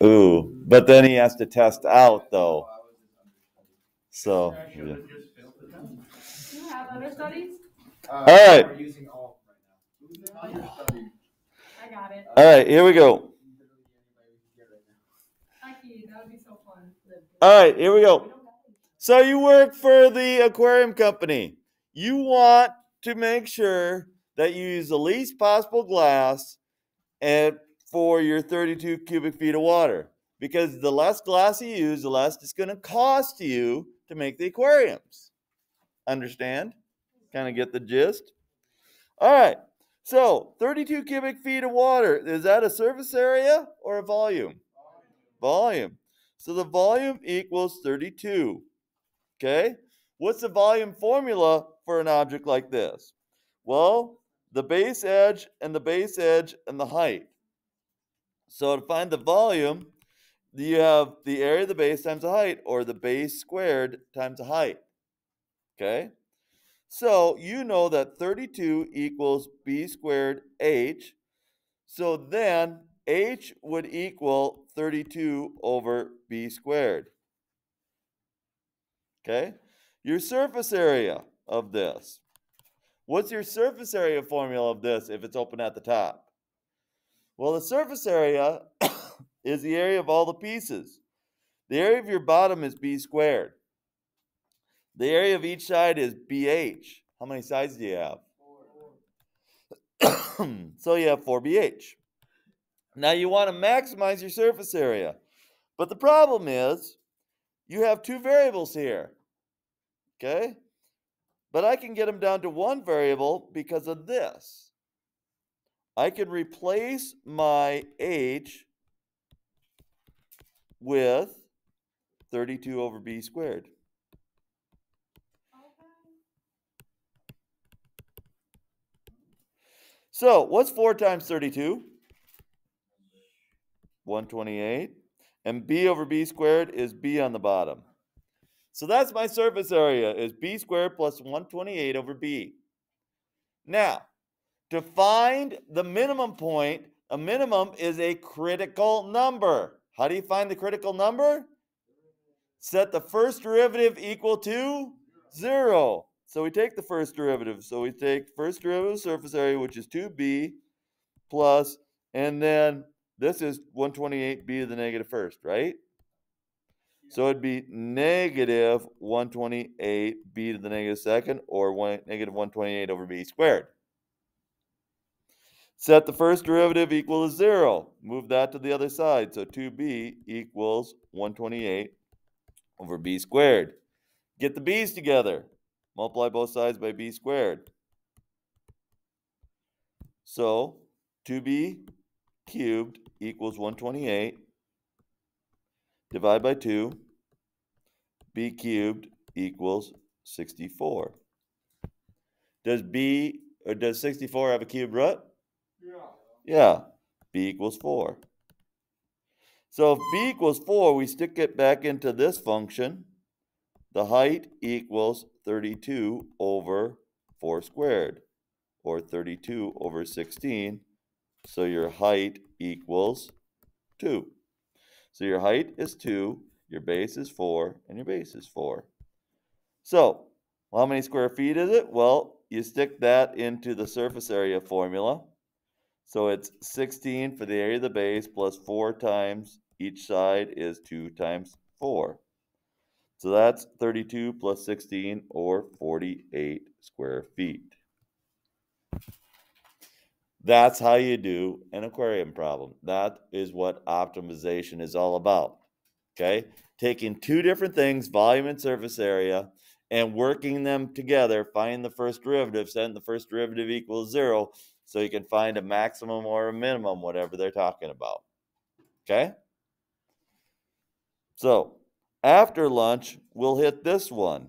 Ooh, but then he has to test out though. So, I should yeah. have just failed the test. Do you have other studies? All right. We're using all right now. I got it. All right, here we go. Mikey, that would be so fun. All right, here we go. So you work for the aquarium company. You want to make sure that you use the least possible glass and for your 32 cubic feet of water. Because the less glass you use, the less it's going to cost you to make the aquariums. Understand? Kind of get the gist? All right. So 32 cubic feet of water. Is that a surface area or a volume? Volume. So the volume equals 32. Okay? What's the volume formula for an object like this? Well, the base edge and the base edge and the height. So to find the volume, you have the area of the base times the height, or the base squared times the height. Okay? So you know that 32 equals b squared h. So then h would equal 32 over b squared. Okay? Your surface area of this. What's your surface area formula of this if it's open at the top? Well, the surface area is the area of all the pieces. The area of your bottom is b squared. The area of each side is bh. How many sides do you have? 4. So you have 4bh. Now you want to maximize your surface area. But the problem is you have two variables here. Okay? But I can get them down to one variable because of this. I can replace my h with 32 over b squared. So what's 4 times 32? 128. And b over b squared is b on the bottom. So that's my surface area, is b squared plus 128 over b. Now, to find the minimum point, a minimum is a critical number. How do you find the critical number? Set the first derivative equal to 0. So we take the first derivative. So we take first derivative of surface area, which is 2b plus, and then this is 128b to the negative first, right? So it'd be negative 128b to the negative second, or negative 128 over b squared. Set the first derivative equal to 0. Move that to the other side. So 2b equals 128 over b squared. Get the b's together. Multiply both sides by b squared. So 2b cubed equals 128. Divide by 2. B cubed equals 64. Does 64 have a cube root? Yeah. B equals 4. So if b equals 4, we stick it back into this function. The height equals 32 over 4 squared, or 32 over 16. So your height equals 2. So your height is 2, your base is 4, and your base is 4. So, how many square feet is it? Well, you stick that into the surface area formula. So it's 16 for the area of the base plus 4 times each side is 2 times 4. So that's 32 plus 16, or 48 square feet. That's how you do an aquarium problem. That is what optimization is all about. Okay? Taking two different things, volume and surface area, and working them together, find the first derivative, setting the first derivative equals 0, so you can find a maximum or a minimum, whatever they're talking about. Okay? So, after lunch, we'll hit this one.